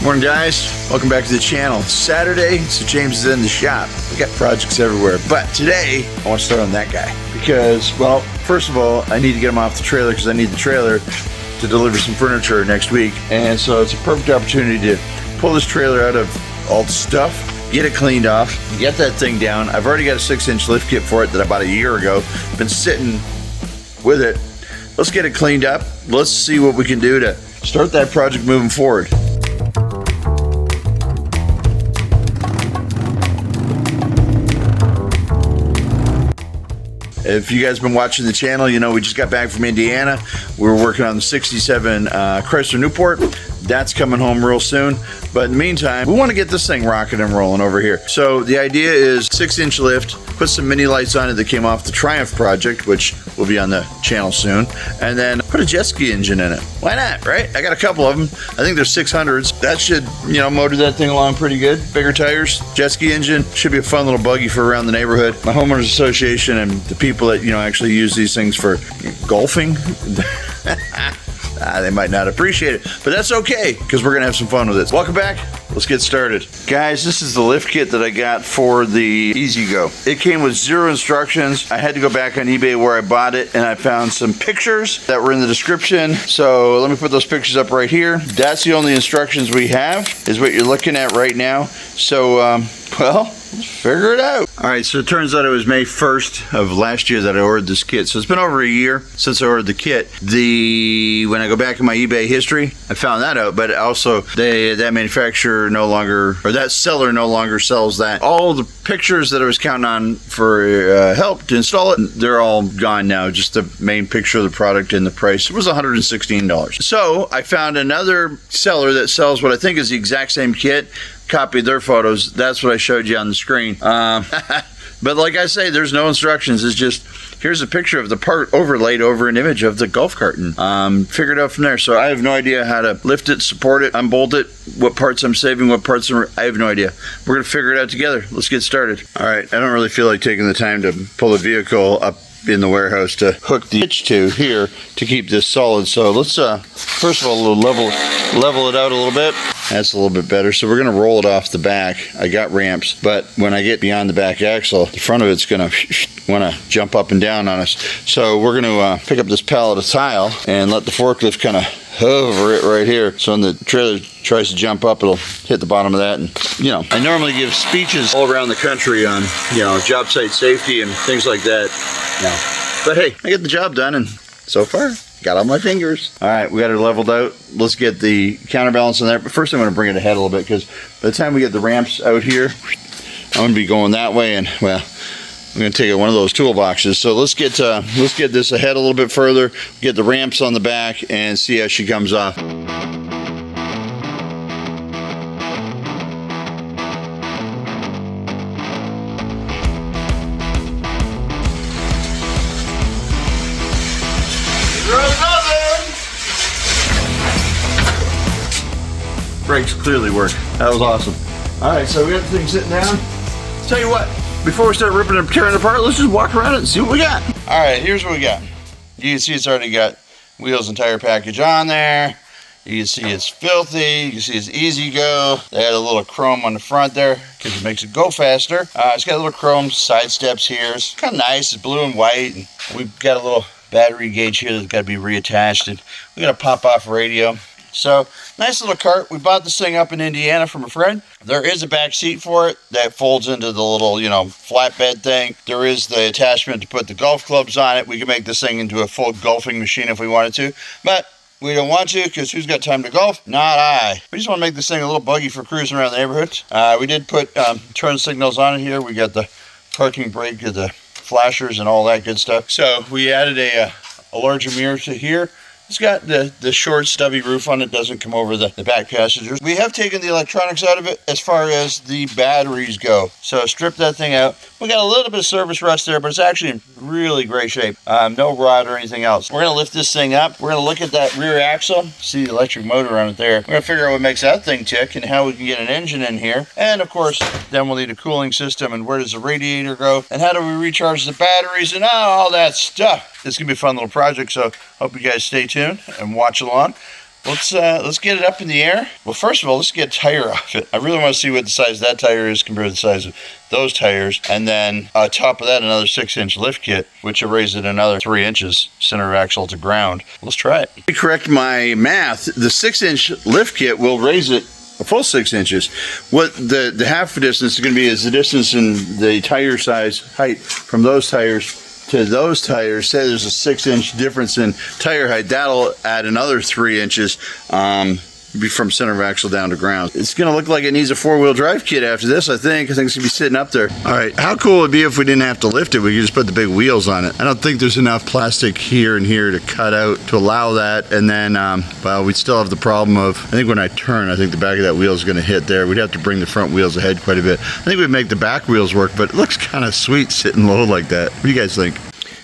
Morning guys, welcome back to the channel. It's Saturday, so James is in the shop. We got projects everywhere, but today I want to start on that guy because, well, first of all, I need to get him off the trailer because I need the trailer to deliver some furniture next week, and so it's a perfect opportunity to pull this trailer out of all the stuff, get it cleaned off, get that thing down. I've already got a 6-inch lift kit for it that I bought a year ago. Been sitting with it. Let's get it cleaned up. Let's see what we can do to start that project moving forward. If you guys have been watching the channel, you know we just got back from Indiana. We were working on the 67 Chrysler Newport. That's coming home real soon. But in the meantime, we want to get this thing rocking and rolling over here. So the idea is 6-inch lift, put some Mini-Lites on it that came off the Triumph project, which will be on the channel soon, and then put a jet ski engine in it. Why not, right? I got a couple of them. I think they're 600s. That should, you know, motor that thing along pretty good. Bigger tires, jet ski engine. Should be a fun little buggy for around the neighborhood. My homeowners association and the people that, you know, actually use these things for golfing, they might not appreciate it, but that's okay because we're gonna have some fun with it. Welcome back. Let's get started. Guys, this is the lift kit that I got for the E-Z-Go. It came with 0 instructions. I had to go back on eBay where I bought it, and I found some pictures that were in the description. So let me put those pictures up right here. That's the only instructions we have, is what you're looking at right now. So, well, let's figure it out. All right, so it turns out it was May 1st of last year that I ordered this kit. So it's been over a year since I ordered the kit. When I go back in my eBay history, I found that out, but also that manufacturer no longer, or that seller no longer sells that. All the pictures that I was counting on for help to install it, they're all gone now. Just the main picture of the product and the price. It was $116. So I found another seller that sells what I think is the exact same kit, copied their photos. That's what I showed you on the screen. But like I say, there's no instructions. It's just, here's a picture of the part overlaid over an image of the golf cart, and figured out from there. So I have no idea how to lift it, support it, unbolt it, what parts I'm saving, what parts I have no idea. We're gonna figure it out together. Let's get started. All right, I don't really feel like taking the time to pull the vehicle up in the warehouse to hook the hitch to here to keep this solid. So let's first of all level it out a little bit. That's a little bit better. So we're gonna roll it off the back. I got ramps, but when I get beyond the back axle, the front of it's gonna wanna jump up and down on us. So we're gonna pick up this pallet of tile and let the forklift kind of hover it right here. So when the trailer tries to jump up, it'll hit the bottom of that. And, you know, I normally give speeches all around the country on, you know, job site safety and things like that. No. But hey, I get the job done, and so far, got all my fingers. All right, we got it leveled out. Let's get the counterbalance in there. But first I'm gonna bring it ahead a little bit, because by the time we get the ramps out here, I'm gonna be going that way, and well, I'm gonna take one of those toolboxes. So let's get this ahead a little bit further, get the ramps on the back, and see how she comes off. Brakes clearly work. That was awesome. All right, so we got the thing sitting down. Tell you what, before we start ripping and tearing it apart, let's just walk around it and see what we got. All right, here's what we got. You can see it's already got wheels and tire package on there. You can see it's filthy. You can see it's E-Z-Go. They had a little chrome on the front there because it makes it go faster. It's got little chrome side steps here. It's kind of nice. It's blue and white. And we've got a little battery gauge here that's got to be reattached. And we got a pop-off radio. So, nice little cart. We bought this thing up in Indiana from a friend. There is a back seat for it that folds into the little, you know, flatbed thing. There is the attachment to put the golf clubs on it. We can make this thing into a full golfing machine if we wanted to, but we don't want to, because who's got time to golf? Not I. We just want to make this thing a little buggy for cruising around the neighborhood. We did put turn signals on it here. We got the parking brake, the flashers, and all that good stuff. So we added a larger mirror to here. It's got the short stubby roof on it, doesn't come over the back passengers. We have taken the electronics out of it as far as the batteries go. So strip that thing out. We got a little bit of service rust there, but it's actually in really great shape. No rot or anything else. We're gonna lift this thing up. We're gonna look at that rear axle, see the electric motor on it there. We're gonna figure out what makes that thing tick and how we can get an engine in here. And of course, then we'll need a cooling system and where does the radiator go? And how do we recharge the batteries and all that stuff. It's gonna be a fun little project, so hope you guys stay tuned and watch along. Let's get it up in the air. Well, first of all, let's get a tire off it. I really want to see what the size of that tire is compared to the size of those tires. And then on top of that, another 6-inch lift kit, which will raise it another 3 inches center of axle to ground. Let's try it. To correct my math, the 6-inch lift kit will raise it a full 6 inches. What the half distance is going to be is the distance in the tire size height from those tires to those tires. Say there's a 6-inch difference in tire height, that'll add another 3 inches be from center of axle down to ground. It's gonna look like it needs a 4-wheel drive kit after this. I think it's gonna be sitting up there. All right, how cool would it be if we didn't have to lift it? We could just put the big wheels on it. I don't think there's enough plastic here and here to cut out to allow that. And then well, we'd still have the problem of, I think when I turn, I think the back of that wheel is gonna hit there. We'd have to bring the front wheels ahead quite a bit. I think we'd make the back wheels work, but it looks kind of sweet sitting low like that. What do you guys think?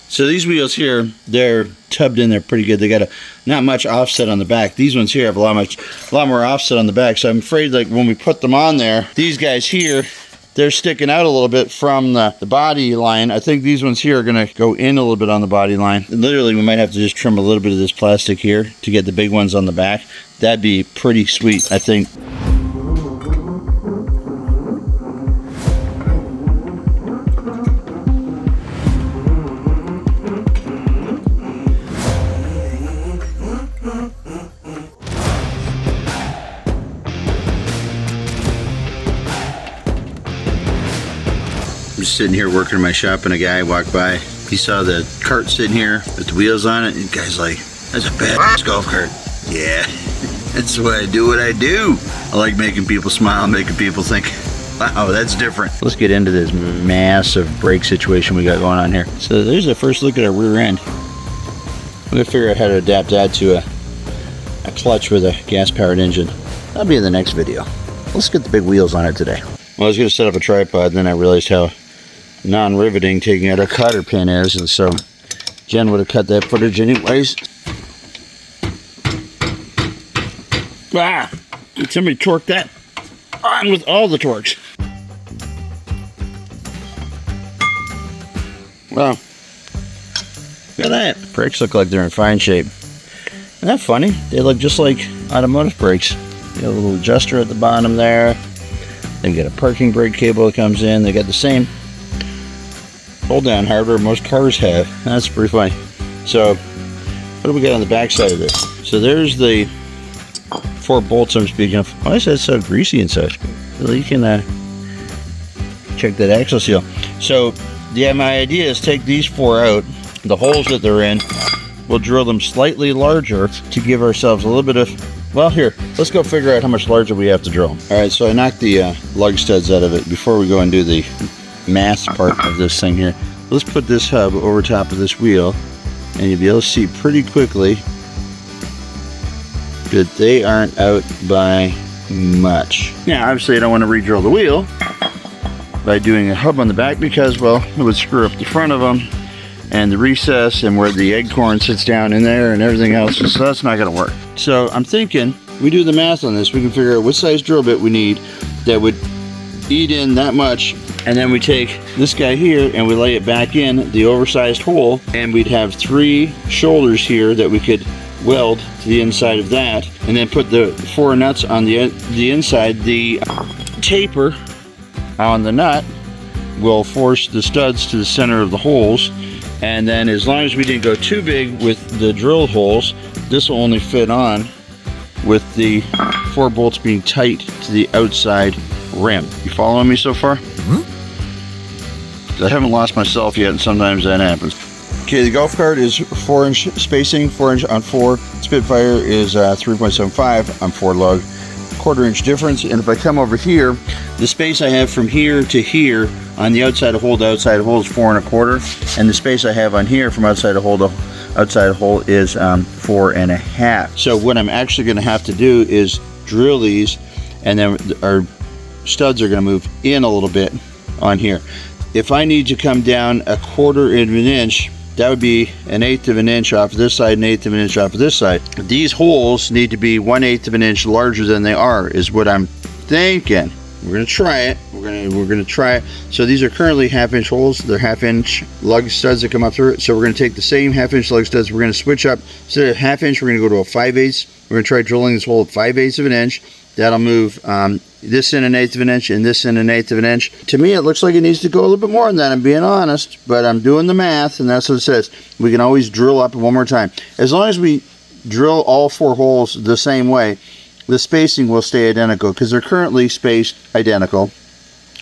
So these wheels here, they're tubbed in there pretty good. They got not much offset on the back. These ones here have a lot more offset on the back. So I'm afraid like when we put them on there, these guys here, they're sticking out a little bit from the body line. I think these ones here are gonna go in a little bit on the body line. And literally, we might have to just trim a little bit of this plastic here to get the big ones on the back. That'd be pretty sweet, I think. I'm just sitting here working in my shop and a guy walked by. He saw the cart sitting here with the wheels on it and the guy's like, that's a badass golf cart. Yeah, that's why I do what I do. I like making people smile, making people think, wow, that's different. Let's get into this massive brake situation we got going on here. So there's a first look at our rear end. I'm gonna figure out how to adapt that to a clutch with a gas-powered engine. That'll be in the next video. Let's get the big wheels on it today. Well, I was gonna set up a tripod, and then I realized how non-riveting taking out a cotter pin is, and so Jen would have cut that footage anyways. Ah! Somebody torqued that on with all the torques. Wow. Look at that. Brakes look like they're in fine shape. Isn't that funny? They look just like automotive brakes. Got a little adjuster at the bottom there. They got a parking brake cable that comes in. They got the same hold down hardware most cars have. That's pretty funny. So what do we got on the back side of this? So there's the 4 bolts I'm speaking of. Why is that so greasy inside? Well, you can check that axle seal. So yeah, my idea is take these 4 out, the holes that they're in, we'll drill them slightly larger to give ourselves a little bit of, well, here, let's go figure out how much larger we have to drill. All right, so I knocked the lug studs out of it before we go and do the mass part of this thing here. Let's put this hub over top of this wheel, and you'll be able to see pretty quickly that they aren't out by much. Now, obviously, I don't want to re-drill the wheel by doing a hub on the back because, well, it would screw up the front of them and the recess and where the acorn sits down in there and everything else, so that's not going to work. So I'm thinking we do the math on this. We can figure out what size drill bit we need that would eat in that much, and then we take this guy here and we lay it back in the oversized hole, and we'd have 3 shoulders here that we could weld to the inside of that, and then put the 4 nuts on the inside. The taper on the nut will force the studs to the center of the holes, and then as long as we didn't go too big with the drill holes, this will only fit on with the 4 bolts being tight to the outside rim. You following me so far? I haven't lost myself yet, and sometimes that happens. Okay, the golf cart is 4-inch spacing, 4-inch on 4. Spitfire is 3.75 on 4 lug, 1/4 inch difference. And if I come over here, the space I have from here to here on the outside of hole to outside hole is 4 1/4, and the space I have on here from outside of hole to outside hole is 4 1/2. So what I'm actually going to have to do is drill these, and then our studs are going to move in a little bit on here. If I need to come down 1/4 of an inch, that would be 1/8 of an inch off this side, 1/8 of an inch off of this side. These holes need to be 1/8 of an inch larger than they are, is what I'm thinking. We're gonna try it. We're gonna try it. So these are currently 1/2 inch holes. They're 1/2 inch lug studs that come up through it. So we're gonna take the same 1/2 inch lug studs. We're gonna switch up. Instead of 1/2 inch, we're gonna go to a 5/8 We're going to try drilling this hole at 5/8 of an inch. That'll move this in 1/8 of an inch and this in 1/8 of an inch. To me, it looks like it needs to go a little bit more than that, I'm being honest, but I'm doing the math, and that's what it says. We can always drill up one more time. As long as we drill all 4 holes the same way, the spacing will stay identical, because they're currently spaced identical.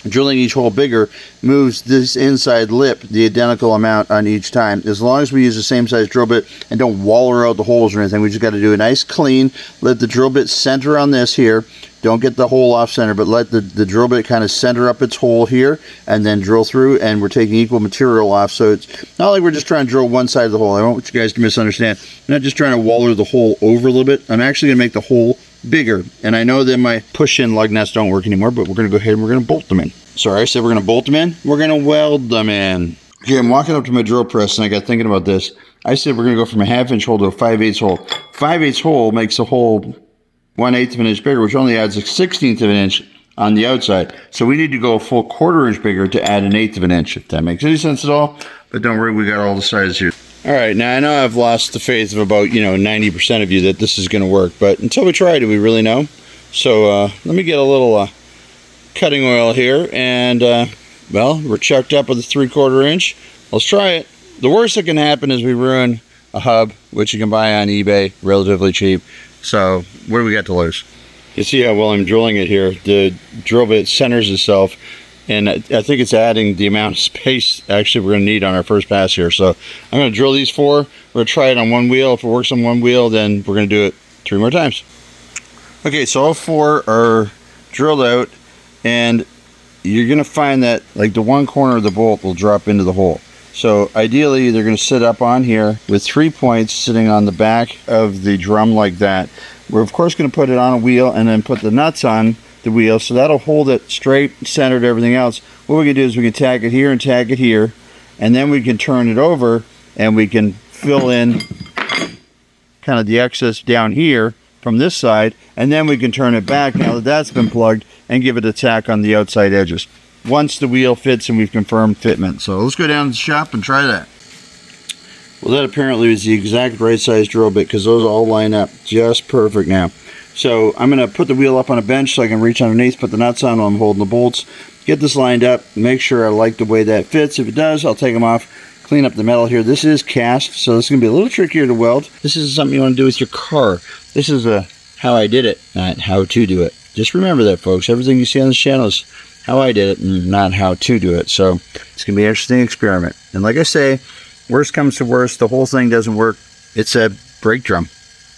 Drilling each hole bigger moves this inside lip the identical amount on each time. As long as we use the same size drill bit and don't waller out the holes or anything, we just got to do a nice clean, let the drill bit center on this here. Don't get the hole off center, but let the drill bit kind of center up its hole here, and then drill through, and we're taking equal material off, so it's not like we're just trying to drill one side of the hole. I don't want you guys to misunderstand. I'm not just trying to waller the hole over a little bit. I'm actually going to make the hole bigger, and I know that my push-in lug nuts don't work anymore, but we're going to go ahead and we're going to bolt them in. Sorry, I said we're going to bolt them in. We're going to weld them in. Okay, I'm walking up to my drill press, and I got thinking about this. I said we're going to go from a 1/2 inch hole to a 5/8 hole. 5/8 hole makes a hole 1/8 of an inch bigger, which only adds a 1/16 of an inch on the outside. So we need to go a full 1/4 inch bigger to add 1/8 of an inch, if that makes any sense at all. But don't worry, we got all the sizes here. All right, now I know I've lost the faith of about 90% of you that this is going to work, but until we try, do we really know? So let me get a little cutting oil here, and well, we're chucked up with a 3/4 inch. Let's try it. The worst that can happen is we ruin a hub, which you can buy on eBay relatively cheap. So what do we got to lose? You see how well I'm drilling it here. The drill bit centers itself, and I think it's adding the amount of space actually we're going to need on our first pass here. So I'm going to drill these 4. We're going to try it on one wheel. If it works on one wheel, then we're going to do it 3 more times. Okay, so all 4 are drilled out, and you're going to find that like the one corner of the bolt will drop into the hole. So ideally they're going to sit up on here with 3 points sitting on the back of the drum like that. We're of course going to put it on a wheel and then put the nuts on the wheel, so that'll hold it straight, centered, everything else. What we can do is we can tack it here and tack it here, and then we can turn it over and we can fill in kind of the excess down here from this side, and then we can turn it back now that that's been plugged and give it a tack on the outside edges once the wheel fits and we've confirmed fitment. So let's go down to the shop and try that. Well, that apparently is the exact right size drill bit, because those all line up just perfect now. So I'm going to put the wheel up on a bench so I can reach underneath, put the nuts on while I'm holding the bolts, get this lined up, make sure I like the way that fits. If it does, I'll take them off, clean up the metal here. This is cast, so this is going to be a little trickier to weld. This is something you want to do with your car. This is how I did it, not how to do it. Just remember that, folks. Everything you see on this channel is how I did it and not how to do it. So it's going to be an interesting experiment. And like I say, worst comes to worst, the whole thing doesn't work. It's a brake drum.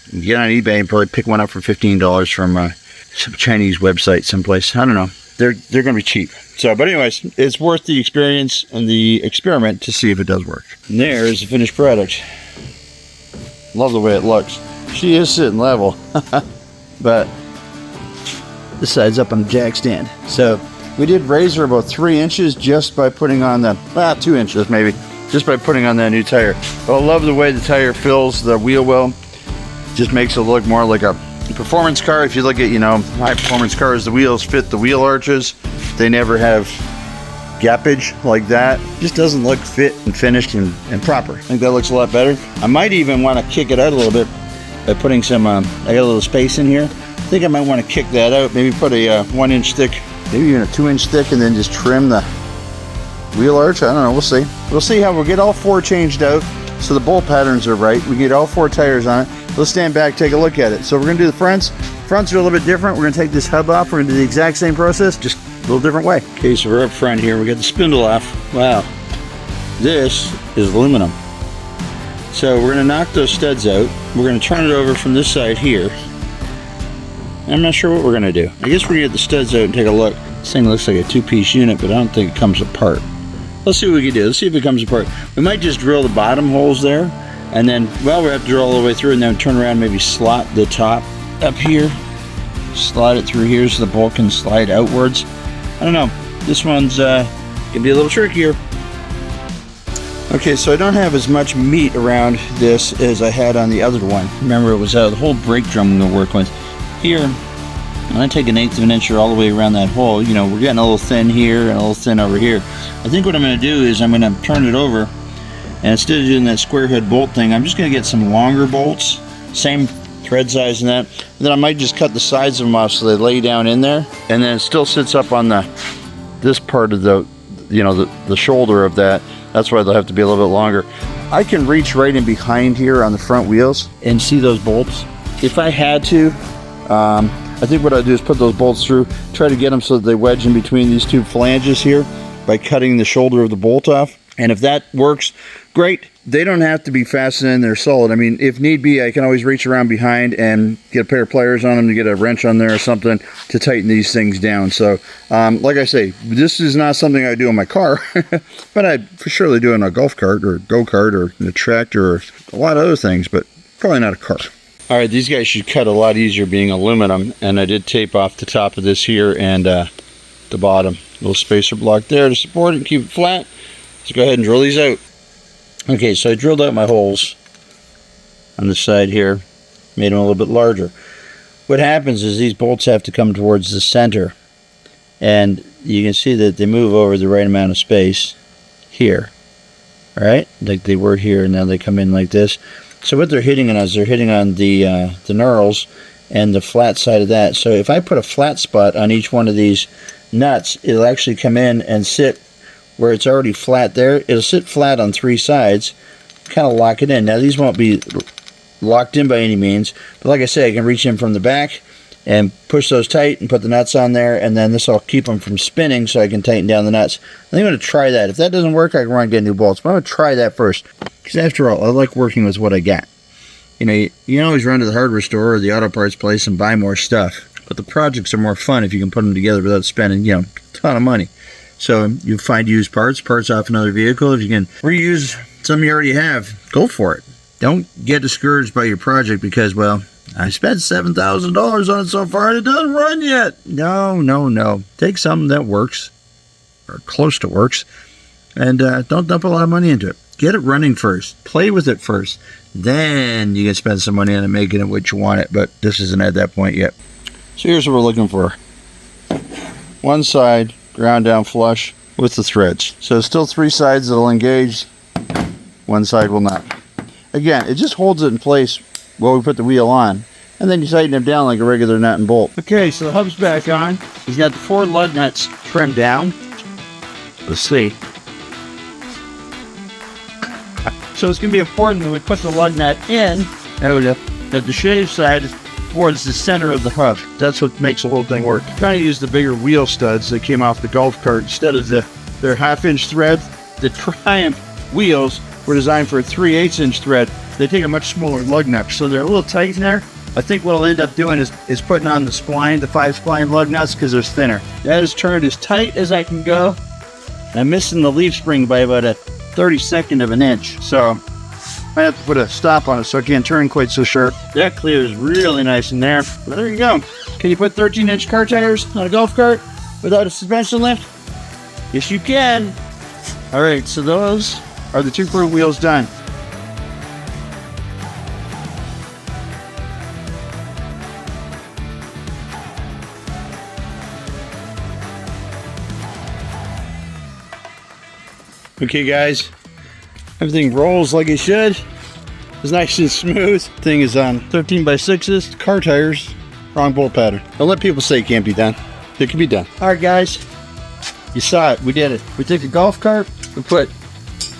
You can get on eBay and probably pick one up for $15 from some Chinese website someplace. I don't know. They're going to be cheap. So, but anyways, it's worth the experience and the experiment to see if it does work. And there is the finished product. Love the way it looks. She is sitting level, but this side's up on the jack stand. So we did raise her about 3 inches just by putting on the 2 inches maybe, just by putting on that new tire. But I love the way the tire fills the wheel well. Just makes it look more like a performance car. If you look at high performance cars, the wheels fit the wheel arches. They never have gappage like that. Just doesn't look fit and finished and proper. I think that looks a lot better. I might even want to kick it out a little bit by putting some I got a little space in here. I think I might want to kick that out, maybe put a 1 inch thick, maybe even a 2 inch thick, and then just trim the wheel arch. I don't know, we'll see. We'll see how we'll get all 4 changed out so the bolt patterns are right. We get all 4 tires on it. Let's stand back, take a look at it. So we're going to do the fronts. Fronts are a little bit different. We're going to take this hub off. We're going to do the exact same process, just a little different way. Okay, so we're up front here. We got the spindle off. Wow. This is aluminum. So we're going to knock those studs out. We're going to turn it over from this side here. I'm not sure what we're going to do. I guess we're going to get the studs out and take a look. This thing looks like a 2-piece unit, but I don't think it comes apart. Let's see what we can do. Let's see if it comes apart. We might just drill the bottom holes there, and then, well, we have to drill all the way through and then turn around, maybe slot the top up here. Slide it through here so the bolt can slide outwards. I don't know. This one's going to be a little trickier. Okay, so I don't have as much meat around this as I had on the other one. Remember, it was the whole brake drum I'm going to work with. Here, when I take 1/8 of an inch all the way around that hole, we're getting a little thin here and a little thin over here. I think what I'm going to do is I'm going to turn it over, and instead of doing that square head bolt thing, I'm just going to get some longer bolts, same thread size and that. And then I might just cut the sides of them off so they lay down in there, and then it still sits up on this part of the, you know, the shoulder of that. That's why they'll have to be a little bit longer. I can reach right in behind here on the front wheels and see those bolts. If I had to, I think what I'd do is put those bolts through, try to get them so that they wedge in between these two flanges here by cutting the shoulder of the bolt off. And if that works, great. They don't have to be fastened in there solid. I mean, if need be, I can always reach around behind and get a pair of pliers on them to get a wrench on there or something to tighten these things down. So, like I say, this is not something I do in my car, but I'd for surely do in a golf cart or go-kart or in a tractor or a lot of other things, but probably not a car. All right, these guys should cut a lot easier being aluminum, and I did tape off the top of this here and the bottom. Little spacer block there to support it and keep it flat. Let's go ahead and drill these out. Okay, so I drilled out my holes on the side here, made them a little bit larger. What happens is these bolts have to come towards the center, and you can see that they move over the right amount of space here. All right, like they were here, and now they come in like this. So what they're hitting on is they're hitting on the knurls and the flat side of that. So if I put a flat spot on each one of these nuts, it'll actually come in and sit where it's already flat there. It'll sit flat on three sides, kind of lock it in. Now these won't be locked in by any means, but like I say, I can reach in from the back and push those tight and put the nuts on there, and then this will keep them from spinning so I can tighten down the nuts. I think I'm going to try that. If that doesn't work, I can run and get new bolts, but I'm going to try that first, because after all, I like working with what I got. You know, you can always run to the hardware store or the auto parts place and buy more stuff, but the projects are more fun if you can put them together without spending, you know, a ton of money. So you find used parts off another vehicle. If you can reuse some you already have, go for it. Don't get discouraged by your project because, well, I spent $7,000 on it so far and it doesn't run yet. No. Take something that works, or close to works, and don't dump a lot of money into it. Get it running first. Play with it first. Then you can spend some money on it making it what you want it, but this isn't at that point yet. So here's what we're looking for. One side ground down flush with the threads. So there's still three sides that'll engage. One side will not. Again, it just holds it in place while we put the wheel on, and then you tighten them down like a regular nut and bolt. Okay, so the hub's back on. He's got the 4 lug nuts trimmed down. Let's see. So it's going to be important when we put the lug nut in that the shave side is towards the center of the hub. That's what makes the whole thing work. I'm trying to use the bigger wheel studs that came off the golf cart instead of their 1/2-inch thread. The Triumph wheels were designed for a 3/8-inch thread. They take a much smaller lug nut, so they're a little tight in there. I think what I'll end up doing is putting on the spline, the 5-spline lug nuts, because they're thinner. That is turned as tight as I can go. I'm missing the leaf spring by about a 32nd of an inch, so I have to put a stop on it so I can't turn quite so sharp. That clears really nice in there. But there you go. Can you put 13-inch car tires on a golf cart without a suspension lift? Yes, you can. All right, so those are the 2 front wheels done. Okay, guys, everything rolls like it should. It's nice and smooth. Thing is on 13x6s, car tires, wrong bolt pattern. Don't let people say it can't be done. It can be done. All right, guys, you saw it. We did it. We took a golf cart, we put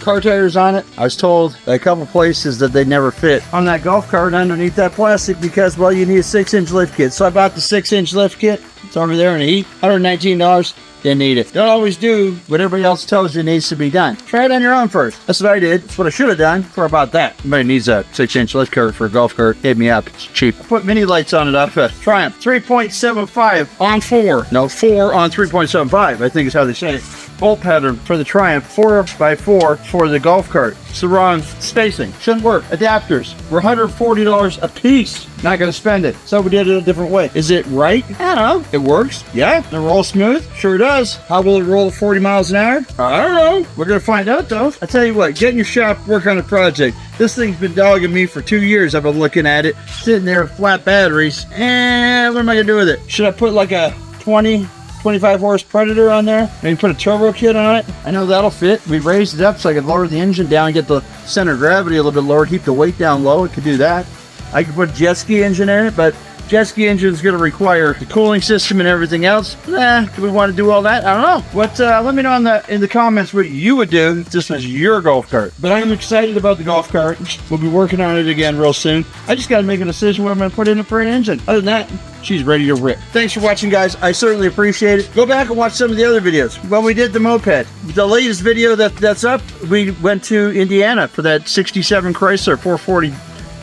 car tires on it. I was told at a couple places that they never fit on that golf cart underneath that plastic because, well, you need a 6-inch lift kit. So I bought the 6-inch lift kit. It's over there in the heat. $119. Didn't need it. Don't always do what everybody else tells you needs to be done. Try it on your own first. That's what I did. That's what I should have done for about that. Somebody needs a 6-inch lift cart for a golf cart. Hit me up. It's cheap. I put Mini-Lites on it off Triumph. 3.75 on 4. No, 4 on 3.75, I think is how they say it. Bolt pattern for the Triumph, 4x4 for the golf cart. It's the wrong spacing. Shouldn't work. Adapters were $140 a piece. Not gonna spend it. So we did it a different way. Is it right? I don't know. It works. Yeah. It rolls smooth. Sure does. How will it roll at 40 miles an hour? I don't know. We're gonna find out though. I tell you what, get in your shop, work on a project. This thing's been dogging me for 2 years. I've been looking at it, sitting there with flat batteries. And what am I gonna do with it? Should I put like a 25 horse Predator on there? Maybe put a turbo kit on it? I know that'll fit. We raised it up so I could lower the engine down and get the center of gravity a little bit lower, keep the weight down low. It could do that. I could put a jet ski engine in it, but jet ski engine is going to require the cooling system and everything else. Do we want to do all that? I don't know. What? Let me know in the comments what you would do if this was your golf cart. But I'm excited about the golf cart. We'll be working on it again real soon. I just got to make a decision what I'm going to put in it for an engine. Other than that, she's ready to rip. Thanks for watching, guys. I certainly appreciate it. Go back and watch some of the other videos. When we did the moped, the latest video that's up, we went to Indiana for that 67 Chrysler 440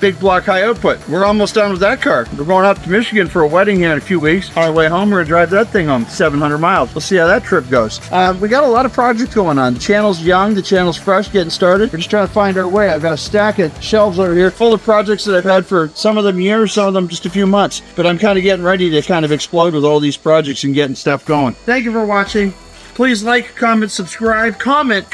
big block high output. We're almost done with that car. We're going up to Michigan for a wedding here in a few weeks. On our way home, we're gonna drive that thing home 700 miles. We'll see how that trip goes. We got a lot of projects going on. The channel's young, the channel's fresh, getting started. We're just trying to find our way. I've got a stack of shelves over here full of projects that I've had for some of them years, some of them just a few months. But I'm kind of getting ready to kind of explode with all these projects and getting stuff going. Thank you for watching. Please like, comment, subscribe, comment.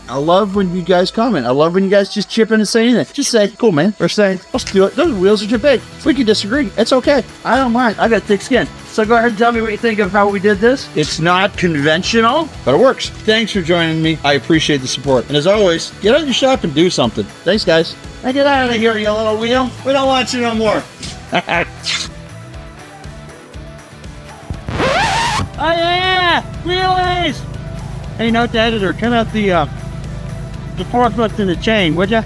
I love when you guys comment. I love when you guys just chip in and say anything. Just say, cool, man. Or say, let's do it. Those wheels are too big. We can disagree. It's okay. I don't mind. I got thick skin. So go ahead and tell me what you think of how we did this. It's not conventional, but it works. Thanks for joining me. I appreciate the support. And as always, get out of your shop and do something. Thanks, guys. Now get out of here, you little wheel. We don't want you no more. Oh yeah! Wheelies! Hey, note to editor, turn out the forklift in the chain, would ya?